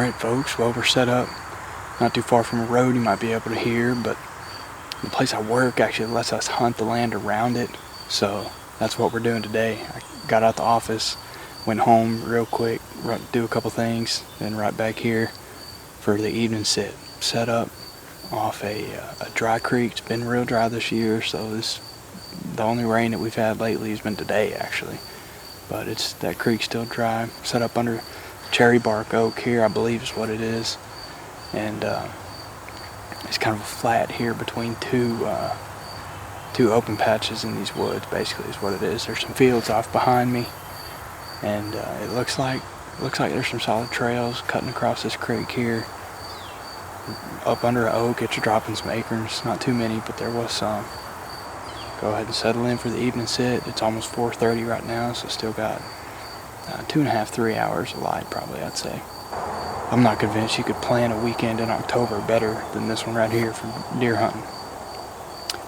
Alright folks, well we're set up not too far from a road you might be able to hear, but the place I work actually lets us hunt the land around it, so that's what we're doing today. I got out the office, went home real quick, do a couple things, then right back here for the evening sit. Set up off a dry creek. It's been real dry this year, so the only rain that we've had lately has been today actually, but that creek's still dry. Set up under cherry bark oak here, I believe is what it is, and it's kind of a flat here between two open patches in these woods. Basically, is what it is. There's some fields off behind me, and it looks like there's some solid trails cutting across this creek here. Up under an oak, it's dropping some acorns. Not too many, but there was some. Go ahead and settle in for the evening sit. It's almost 4:30 right now, so still got 2.5, 3 hours of light probably, I'd say. I'm not convinced you could plan a weekend in October better than this one right here for deer hunting.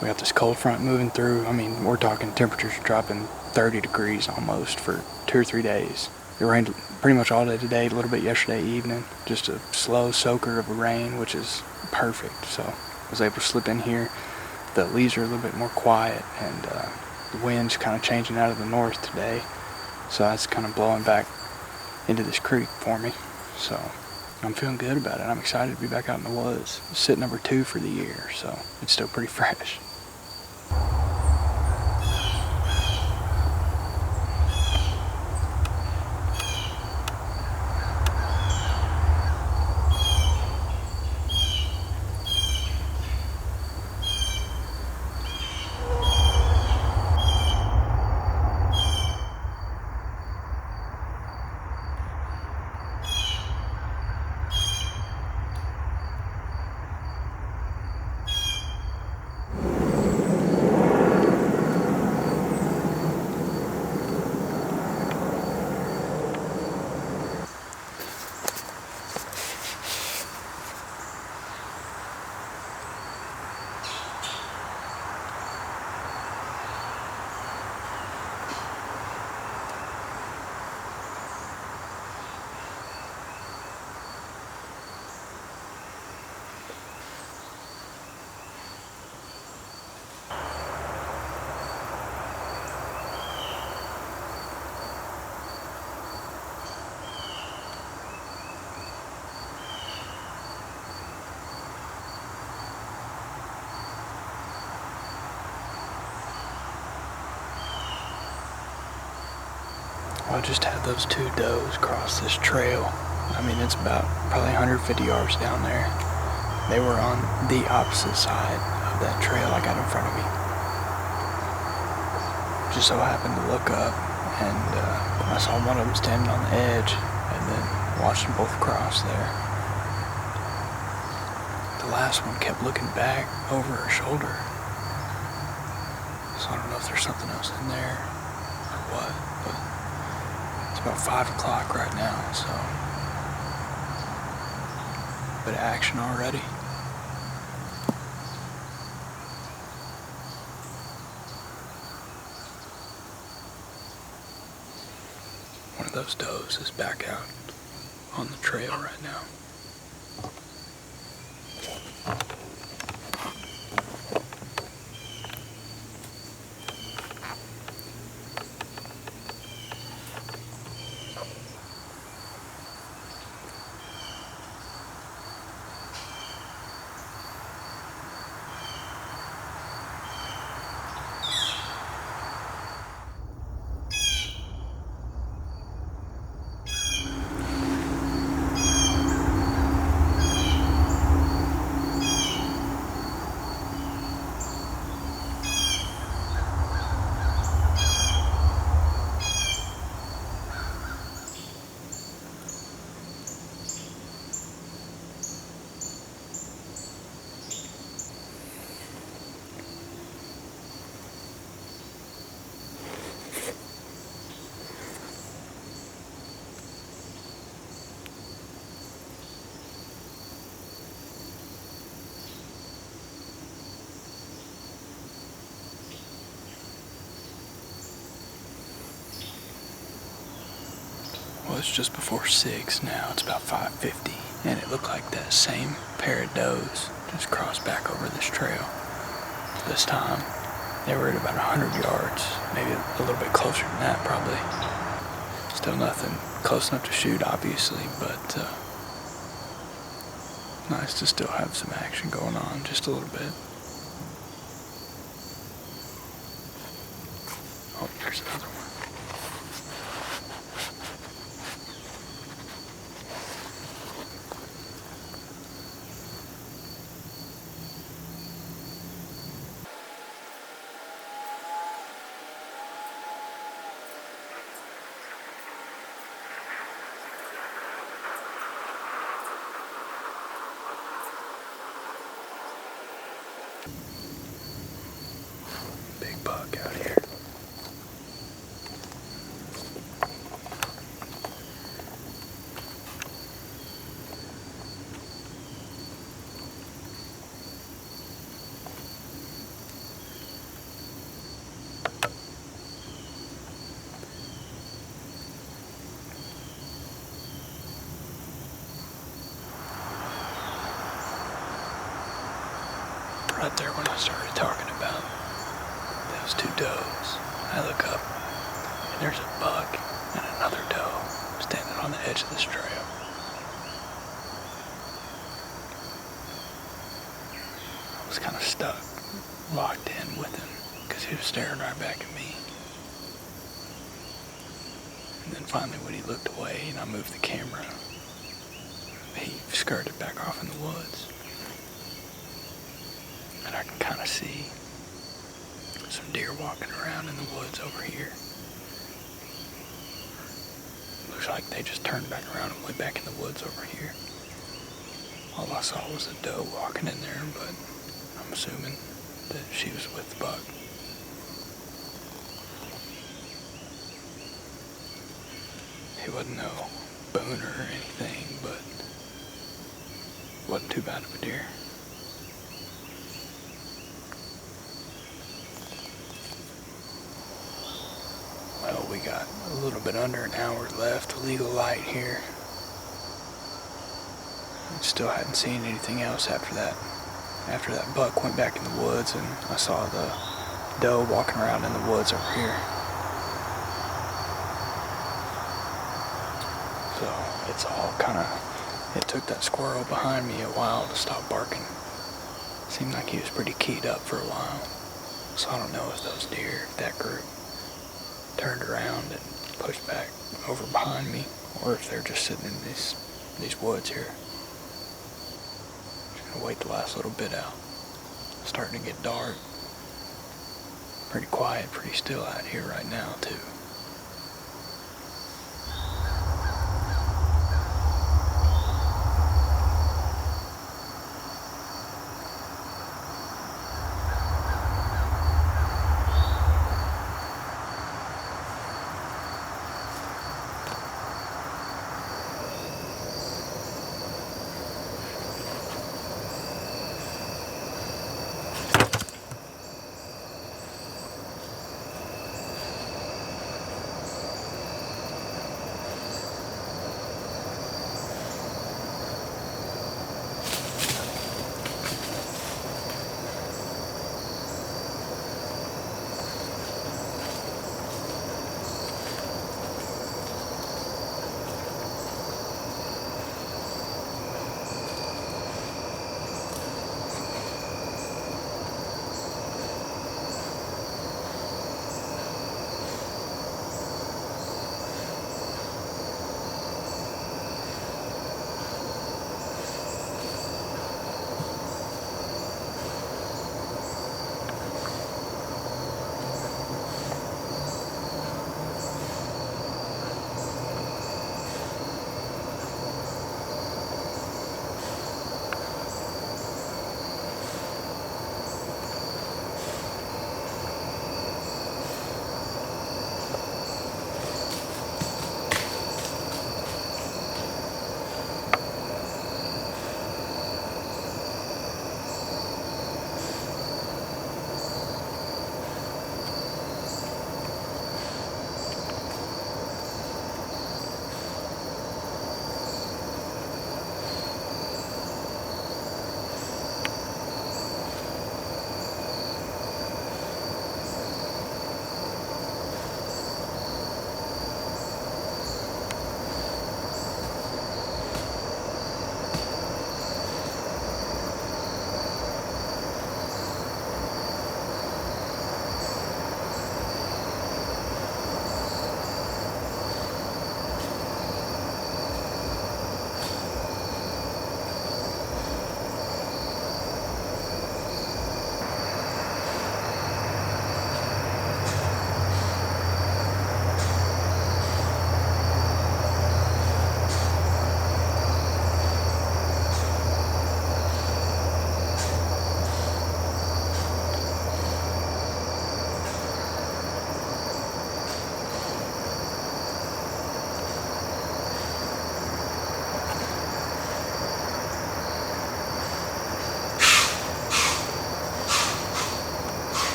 We got this cold front moving through. I mean, we're talking temperatures dropping 30 degrees almost for 2 or 3 days. It rained pretty much all day today, a little bit yesterday evening. Just a slow soaker of a rain, which is perfect. So I was able to slip in here. The leaves are a little bit more quiet, and the wind's kind of changing out of the north today. So that's kind of blowing back into this creek for me. So I'm feeling good about it. I'm excited to be back out in the woods. Sit number 2 for the year, so it's still pretty fresh. I just had those 2 does cross this trail. I mean, it's about probably 150 yards down there. They were on the opposite side of that trail I got in front of me. Just so happened to look up, and I saw one of them standing on the edge, and then watched them both cross there. The last one kept looking back over her shoulder. So I don't know if there's something else in there or what, but it's about 5 o'clock right now, so a bit of action already. One of those does is back out on the trail right now. it's just before 6 now. It's about 5:50, and it looked like that same pair of does just crossed back over this trail. This time, they were at about 100 yards, maybe a little bit closer than that, probably. Still nothing close enough to shoot, obviously, but nice to still have some action going on, just a little bit. Oh, there's another one. Big buck out here. Right there when I started talking about those two does, I look up and there's a buck and another doe standing on the edge of this trail. I was kind of stuck, locked in with him because he was staring right back at me. And then finally when he looked away and I moved the camera, he skirted back off in the woods. And I can kind of see some deer walking around in the woods over here. Looks like they just turned back around and went back in the woods over here. All I saw was a doe walking in there, but I'm assuming that she was with the buck. He wasn't no booner or anything, but wasn't too bad of a deer. Well, we got a little bit under an hour left of legal light here. Still hadn't seen anything else after that. After that buck went back in the woods and I saw the doe walking around in the woods over here. So it's all kind of, it took that squirrel behind me a while to stop barking. Seemed like he was pretty keyed up for a while. So I don't know if those deer, if that group turned around and pushed back over behind me, or if they're just sitting in these woods here. Just gonna wait the last little bit out. It's starting to get dark. Pretty quiet, pretty still out here right now too.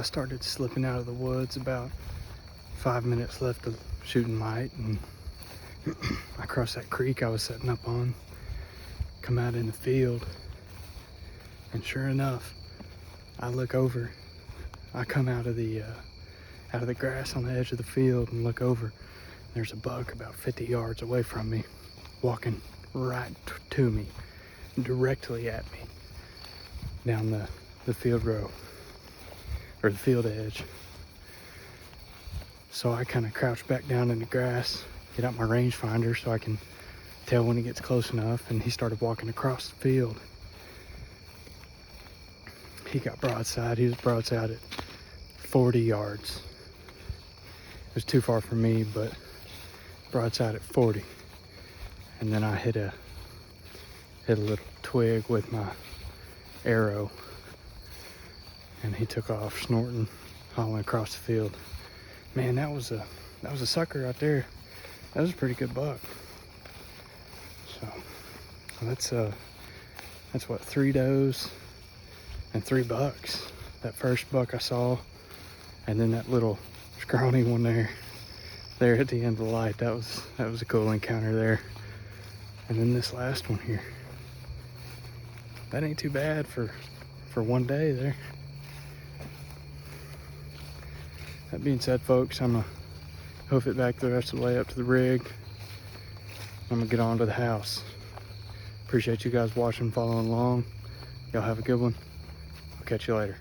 I started slipping out of the woods about 5 minutes left of shooting light, and I crossed that creek I was setting up on, come out in the field, and sure enough, I look over. I come out of the grass on the edge of the field and look over. There's a buck about 50 yards away from me, walking right to me, directly at me, down the field row, or the field edge. So I kind of crouch back down in the grass, get out my rangefinder so I can tell when he gets close enough, and he started walking across the field. He got broadside. He was broadside at 40 yards. It was too far for me, but broadside at 40. And then I hit a little twig with my arrow, and he took off snorting, hauling across the field. Man, that was a sucker right there. That was a pretty good buck. So that's what, 3 does and 3 bucks. That first buck I saw, and then that little scrawny one there at the end of the light. That was a cool encounter there. And then this last one here. That ain't too bad for one day there. That being said, folks, I'm gonna hoof it back the rest of the way up to the rig. I'm gonna get on to the house. Appreciate you guys watching, following along. Y'all have a good one. I'll catch you later.